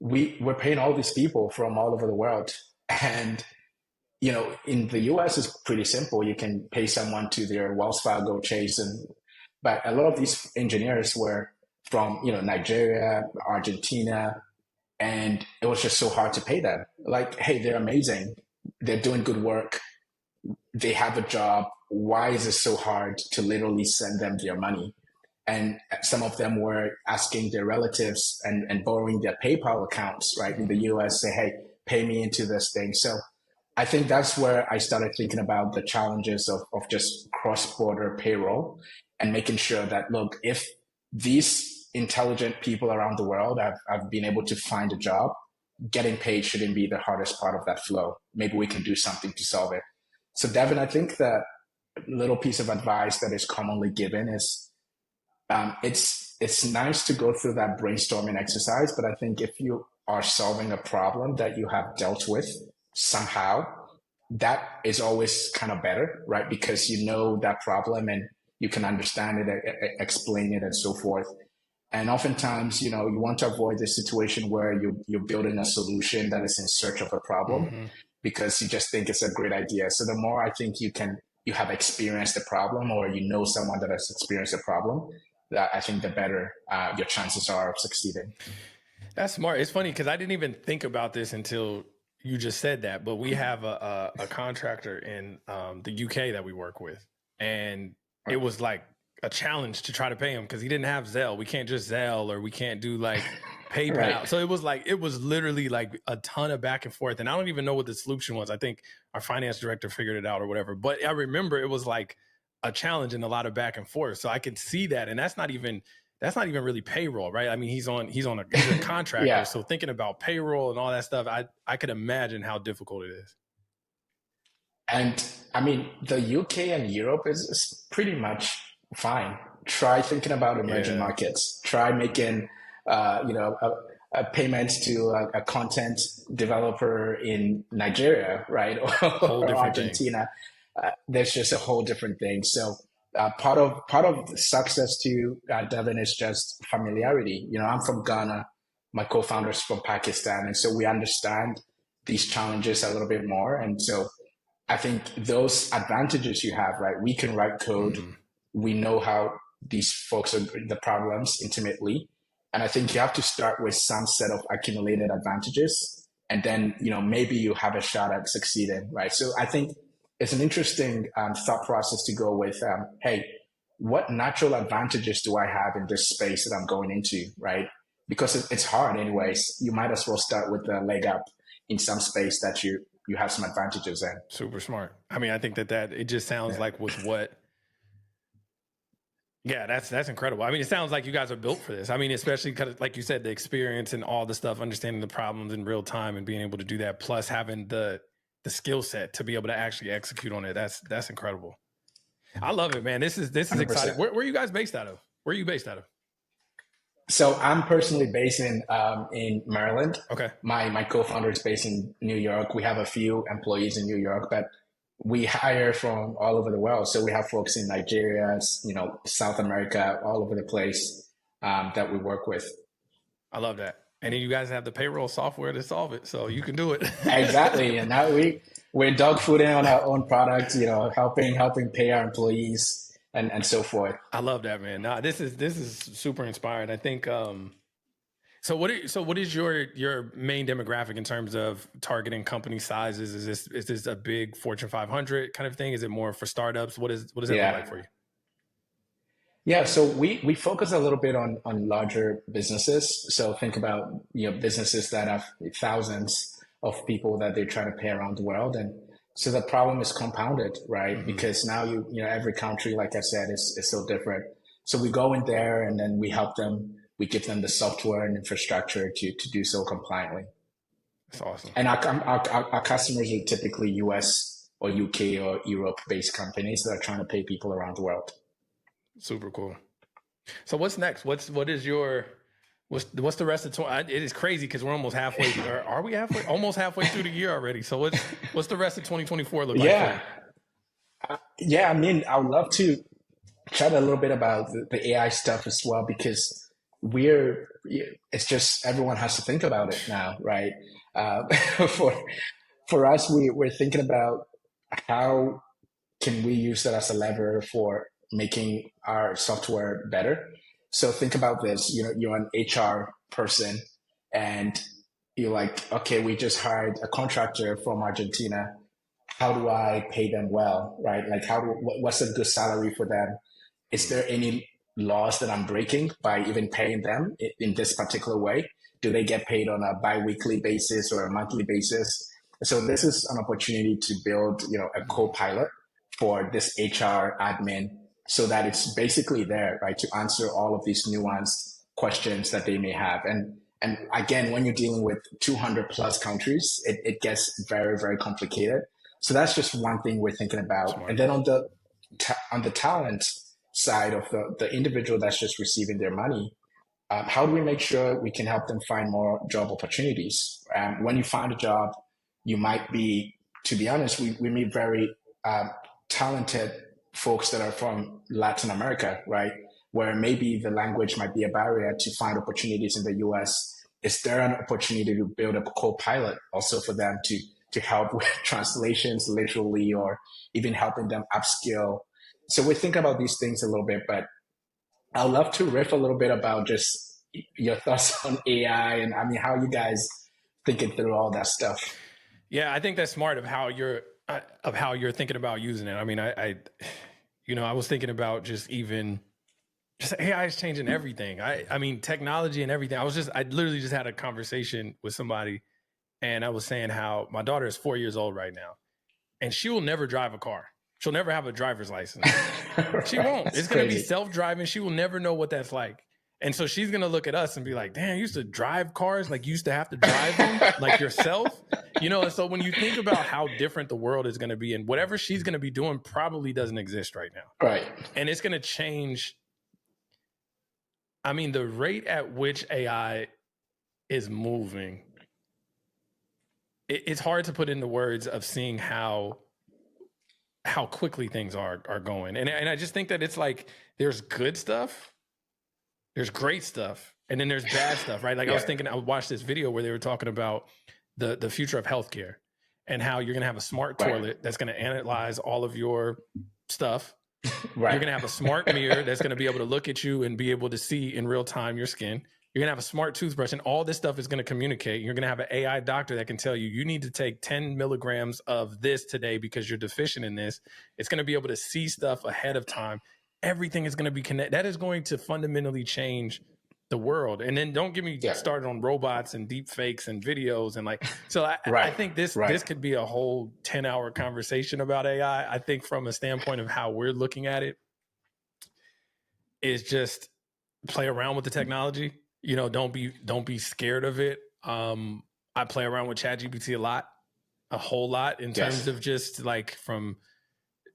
we're paying all these people from all over the world. And in the US, it's pretty simple. You can pay someone to their Wells Fargo, Chase, but a lot of these engineers were from Nigeria, Argentina, and it was just so hard to pay them. Like, hey, they're amazing, they're doing good work, they have a job. Why is it so hard to literally send them their money? And some of them were asking their relatives and borrowing their PayPal accounts, right, in the US, say, hey, pay me into this thing. So I think that's where I started thinking about the challenges of just cross-border payroll and making sure that, look, if these intelligent people around the world have been able to find a job, getting paid shouldn't be the hardest part of that flow. Maybe we can do something to solve it. So Devin, I think the little piece of advice that is commonly given is it's nice to go through that brainstorming exercise, but I think if you are solving a problem that you have dealt with somehow, that is always kind of better, right? Because you know that problem and you can understand it, explain it, and so forth. And oftentimes, you want to avoid the situation where you're building a solution that is in search of a problem Mm-hmm. because you just think it's a great idea. So the more I think you have experienced the problem, or you know someone that has experienced a problem, that I think the better your chances are of succeeding. That's smart. It's funny because I didn't even think about this until you just said that. But we have a contractor in the UK that we work with, and it was like a challenge to try to pay him because he didn't have Zelle. We can't just Zelle, or we can't do like PayPal. Right. So it was literally like a ton of back and forth. And I don't even know what the solution was. I think our finance director figured it out or whatever. But I remember it was like a challenge and a lot of back and forth. So I could see that. And that's not even really payroll, right? I mean, he's a contractor. Yeah. So thinking about payroll and all that stuff, I could imagine how difficult it is. And I mean, the UK and Europe is pretty much fine. Try thinking about emerging markets. Try making, a payment to a content developer in Nigeria, right, or Argentina. There's just a whole different thing. So part of the success to Devin is just familiarity. I'm from Ghana. My co-founder's from Pakistan, and so we understand these challenges a little bit more. And so I think those advantages you have, right? We can write code. Mm-hmm. We know how these folks are the problems intimately. And I think you have to start with some set of accumulated advantages. And then, maybe you have a shot at succeeding, right? So I think it's an interesting thought process to go with, hey, what natural advantages do I have in this space that I'm going into, right? Because it's hard anyways. You might as well start with a leg up in some space that you have some advantages in. Super smart. I mean, I think that it just sounds like with what. Yeah, that's incredible. I mean, it sounds like you guys are built for this. I mean, especially because, like you said, the experience and all the stuff, understanding the problems in real time and being able to do that, plus having the skill set to be able to actually execute on it. That's incredible. I love it, man. This is 100%. Exciting. Where are you guys based out of? Where are you based out of? So I'm personally based in Maryland. Okay. My co-founder is based in New York. We have a few employees in New York, but we hire from all over the world. So we have folks in Nigeria, South America, all over the place that we work with. I love that. And then you guys have the payroll software to solve it, so you can do it. Exactly. And now we're dogfooding on our own products, helping pay our employees and so forth. I love that, man. Nah, this is super inspiring. I think. So what is your main demographic in terms of targeting company sizes? Is this a big Fortune 500 kind of thing? Is it more for startups? What does it look like for you? Yeah, so we focus a little bit on larger businesses. So think about businesses that have thousands of people that they're trying to pay around the world, and so the problem is compounded, right? Mm-hmm. Because now every country, like I said, is so different. So we go in there and then we help them. We give them the software and infrastructure to do so compliantly. That's awesome. And our customers are typically US or UK or Europe-based companies that are trying to pay people around the world. Super cool. So what's next? What's the rest of it is crazy because we're almost halfway. Or are we halfway? Almost halfway through the year already. So what's the rest of 2024 look like? Yeah. I mean, I would love to chat a little bit about the AI stuff as well, because it's just everyone has to think about it now, right? For us, we're thinking about how can we use that as a lever for making our software better. So think about this, you're an HR person and you're like, okay, we just hired a contractor from Argentina. How do I pay them well, right? Like what's a good salary for them? Is there any laws that I'm breaking by even paying them in this particular way? Do they get paid on a bi-weekly basis or a monthly basis? So this is an opportunity to build, a co-pilot for this HR admin so that it's basically there, right, to answer all of these nuanced questions that they may have. And again, when you're dealing with 200 plus countries, it gets very, very complicated. So that's just one thing we're thinking about. Smart. And then on the talent side of the individual that's just receiving their money, how do we make sure we can help them find more job opportunities? When you find a job, you might be, to be honest, we meet very talented folks that are from Latin America, right? where maybe the language might be a barrier to find opportunities in the US, is there an opportunity to build a co-pilot also for them to help with translations literally, or even helping them upskill? So we think about these things a little bit, but I'd love to riff a little bit about just your thoughts on AI, and I mean, how you guys thinking through all that stuff. Yeah, I think that's smart of how you're thinking about using it. I mean, I was thinking about just AI is changing everything. I mean, technology and everything. I literally just had a conversation with somebody, and I was saying how my daughter is 4 years old right now, and she will never drive a car. She'll never have a driver's license. She won't. It's going to be self-driving. She will never know what that's like. And so she's going to look at us and be like, damn, you used to drive cars? Like you used to have to drive them like yourself? And so when you think about how different the world is going to be, and whatever she's going to be doing probably doesn't exist right now. Right. And it's going to change. I mean, the rate at which AI is moving, it's hard to put into words of seeing how quickly things are going. And I just think that it's like, there's good stuff, there's great stuff, and then there's bad stuff, right? Like I was thinking, I watched this video where they were talking about the future of healthcare and how you're going to have a smart toilet that's going to analyze all of your stuff. Right. You're going to have a smart mirror that's going to be able to look at you and be able to see in real time your skin. You're going to have a smart toothbrush, and all this stuff is going to communicate. You're going to have an AI doctor that can tell you, you need to take 10 milligrams of this today because you're deficient in this. It's going to be able to see stuff ahead of time. Everything is going to be connected. That is going to fundamentally change the world. And then don't get me started on robots and deep fakes and videos. And I think this could be a whole 10-hour conversation about AI. I think from a standpoint of how we're looking at it is just play around with the technology. Don't be scared of it. I play around with ChatGPT a whole lot in terms of just like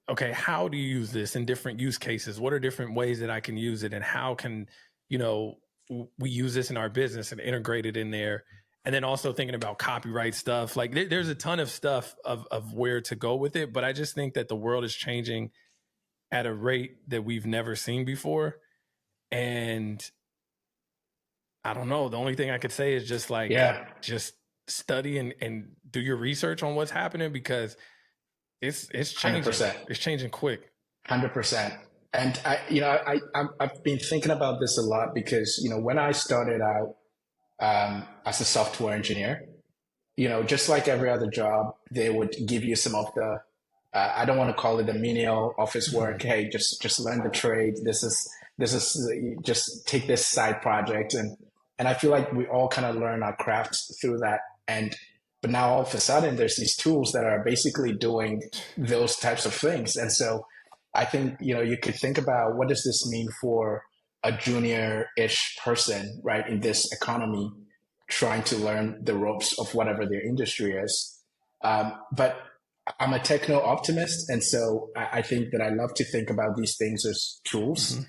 okay, how do you use this in different use cases? What are different ways that I can use it? And how can, we use this in our business and integrate it in there? And then also thinking about copyright stuff. Like there's a ton of stuff of where to go with it. But I just think that the world is changing at a rate that we've never seen before. And I don't know. The only thing I could say is just just study and do your research on what's happening, because it's changing. 100%. It's changing quick. 100%. And I've been thinking about this a lot because, when I started out as a software engineer, just like every other job, they would give you some of the, I don't want to call it the menial office work. Mm-hmm. Hey, just learn the trade. This is just take this side project. And I feel like we all kind of learn our craft through that. But now all of a sudden there's these tools that are basically doing those types of things. And so I think, you could think about, what does this mean for a junior-ish person, right, in this economy, trying to learn the ropes of whatever their industry is. But I'm a techno optimist. And so I think that I love to think about these things as tools. Mm-hmm.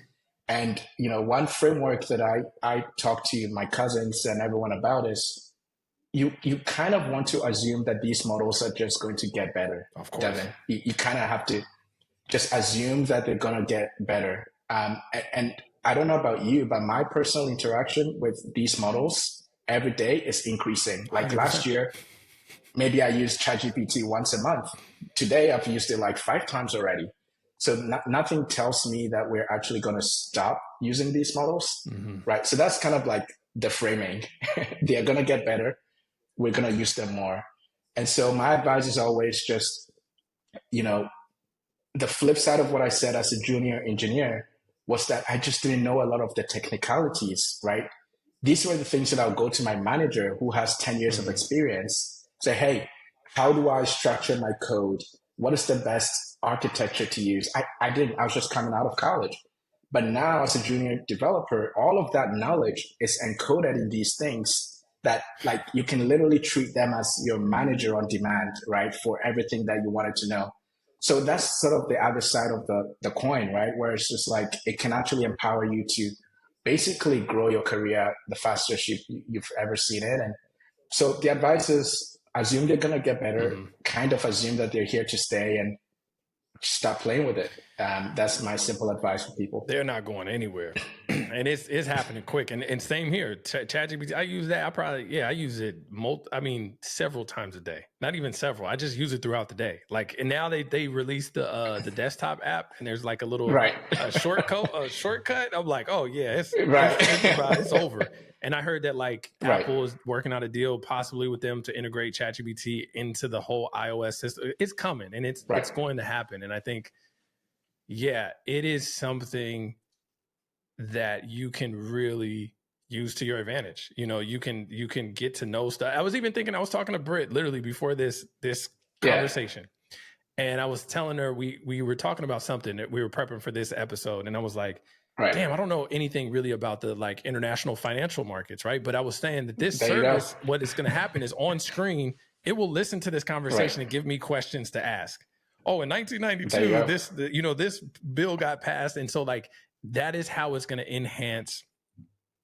And, one framework that I talk to my cousins and everyone about is you kind of want to assume that these models are just going to get better. Of course. Devin, you kind of have to just assume that they're going to get better. And I don't know about you, but my personal interaction with these models every day is increasing. Like 100%. Last year, maybe I used ChatGPT once a month. Today, I've used it like 5 times already. So nothing tells me that we're actually going to stop using these models, mm-hmm. right? So that's kind of like the framing. They are going to get better. We're going to use them more. And so my advice is always just, the flip side of what I said as a junior engineer was that I just didn't know a lot of the technicalities, right? These were the things that I'll go to my manager who has 10 years mm-hmm. of experience, say, hey, how do I structure my code? What is the best architecture to use? I was just coming out of college. But now as a junior developer, all of that knowledge is encoded in these things that like you can literally treat them as your manager on demand, right? For everything that you wanted to know. So that's sort of the other side of the coin, right? Where it's just like, it can actually empower you to basically grow your career the fastest you've ever seen it. And so the advice is assume they're going to get better, mm-hmm. kind of assume that they're here to stay, and stop playing with it. That's my simple advice for people. They're not going anywhere. And it's happening quick. And same here. ChatGPT, I use that. I use it several times a day. Not even several. I just use it throughout the day. Like, and now they released the desktop app, and there's like a little shortcut. I'm like, oh yeah, it's over. And I heard that like Apple is working out a deal possibly with them to integrate ChatGPT into the whole iOS system. It's coming, and it's going to happen. And I think, yeah, it is something that you can really use to your advantage. You know, you can get to know stuff. I was even thinking, I was talking to Britt literally before this conversation. And I was telling her, we were talking about something that we were prepping for this episode. And I was like, damn, I don't know anything really about the like international financial markets. Right. But I was saying that this service, what is going to happen is on screen, it will listen to this conversation and give me questions to ask. Oh, in 1992, this bill got passed. And so like, that is how it's going to enhance.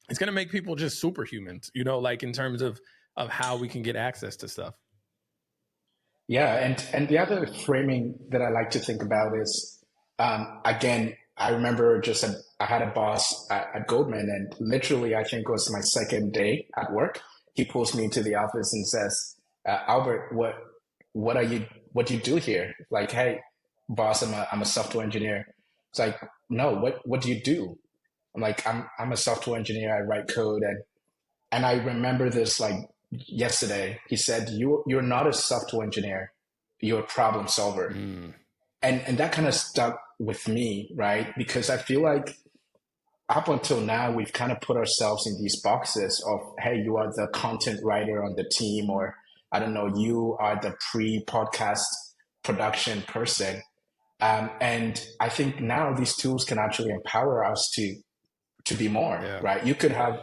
It's going to make people just superhumans, like in terms of how we can get access to stuff. Yeah. And the other framing that I like to think about is, again, I remember I had a boss at Goldman, and literally, I think it was my second day at work. He pulls me into the office and says, Albert, what do you do here? Like, hey, boss, I'm a software engineer. It's like, no, what do you do? I'm like, I'm a software engineer. I write code. And I remember this like yesterday. He said, you're not a software engineer. You're a problem solver. And that kind of stuck with me, right? Because I feel like up until now, we've kind of put ourselves in these boxes of, hey, you are the content writer on the team, or I don't know, you are the pre-podcast production person. And I think now these tools can actually empower us to be more, right? You could have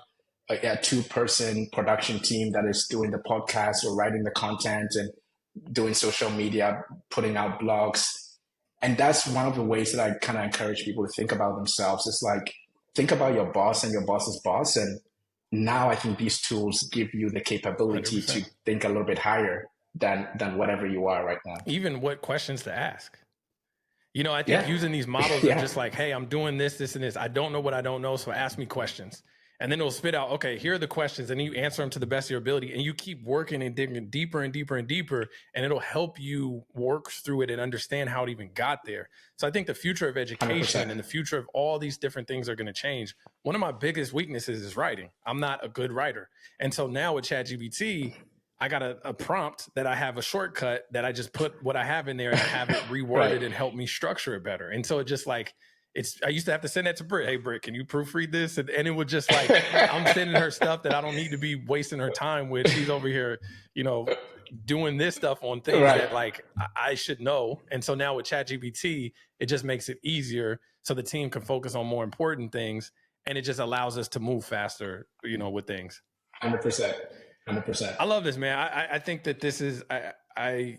a 2-person production team that is doing the podcast or writing the content and doing social media, putting out blogs. And that's one of the ways that I kind of encourage people to think about themselves. It's like, think about your boss and your boss's boss. And now I think these tools give you the capability 100%. To think a little bit higher than whatever you are right now. Even what questions to ask. I think using these models of just like, hey, I'm doing this, and this. I don't know what I don't know, so ask me questions. And then it'll spit out, okay, here are the questions, and you answer them to the best of your ability, and you keep working and digging deeper and deeper and deeper, and it'll help you work through it and understand how it even got there. So I think the future of education 100%. And the future of all these different things are going to change. One of my biggest weaknesses is writing. I'm not a good writer. And so now with ChatGPT, I got a prompt that I have a shortcut that I just put what I have in there and have it reworded and help me structure it better. And so it just like, I used to have to send that to Britt. Hey, Britt, can you proofread this? And it would just like, I'm sending her stuff that I don't need to be wasting her time with. She's over here, doing this stuff on things that like I should know. And so now with ChatGPT, it just makes it easier so the team can focus on more important things. And it just allows us to move faster, with things. 100%. 100%. I love this, man. I think that this is, I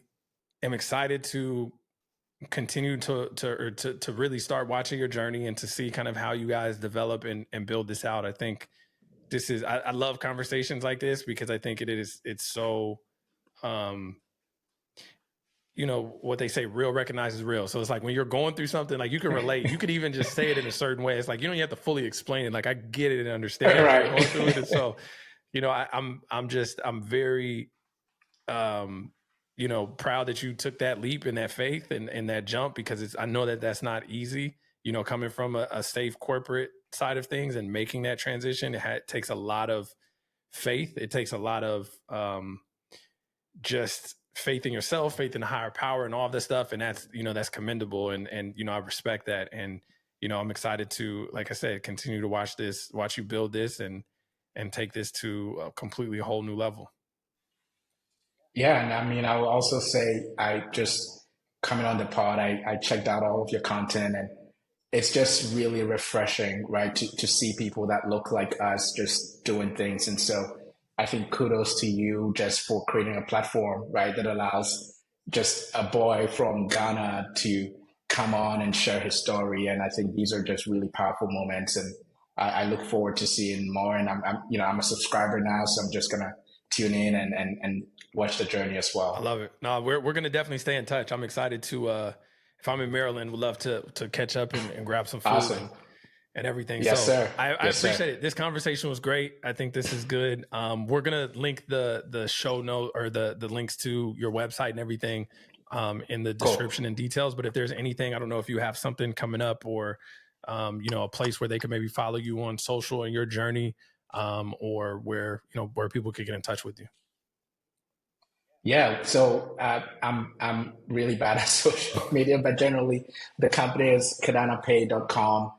am excited to continue to really start watching your journey and to see kind of how you guys develop and build this out. I think this is, I love conversations like this because I think it's so, what they say, real recognizes real. So it's like when you're going through something, like you can relate, you could even just say it in a certain way. It's like, you don't have to fully explain it. Like I get it and understand it. Right. Going through it. And so, I'm very, proud that you took that leap and that faith and that jump, because I know that that's not easy, coming from a safe corporate side of things and making that transition. It takes a lot of faith. It takes a lot of just faith in yourself, faith in a higher power and all this stuff. And that's, that's commendable. And I respect that. And, I'm excited to, like I said, continue to watch you build this and take this to a completely whole new level. Yeah. And I mean, I will also say, I just coming on the pod, I checked out all of your content, and it's just really refreshing, right? To see people that look like us just doing things. And so I think kudos to you just for creating a platform, right? That allows just a boy from Ghana to come on and share his story. And I think these are just really powerful moments. And I look forward to seeing more. And I'm a subscriber now, so I'm just going to tune in and watch the journey as well. I love it. No, we're going to definitely stay in touch. I'm excited to if I'm in Maryland, would love to catch up and grab some food. Awesome. And everything. Yes, so sir. I Yes, appreciate sir. it. This conversation was great. I think this is good. We're gonna link the show note or the links to your website and everything in the description and details. But if there's anything, I don't know if you have something coming up or a place where they could maybe follow you on social and your journey, or where people could get in touch with you. Yeah, so I'm really bad at social media, but generally the company is cadanapay.com.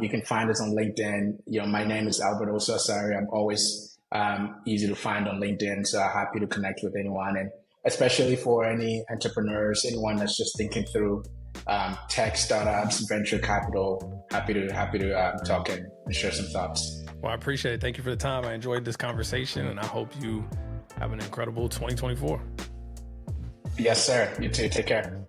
You can find us on LinkedIn. My name is Albert Owusu-Asare. I'm always easy to find on LinkedIn, so I'm happy to connect with anyone, and especially for any entrepreneurs, anyone that's just thinking through tech startups, venture capital. Happy to talk and share some thoughts. Well, I appreciate it. Thank you for the time. I enjoyed this conversation, and I hope you have an incredible 2024. Yes, sir. You too. Take care.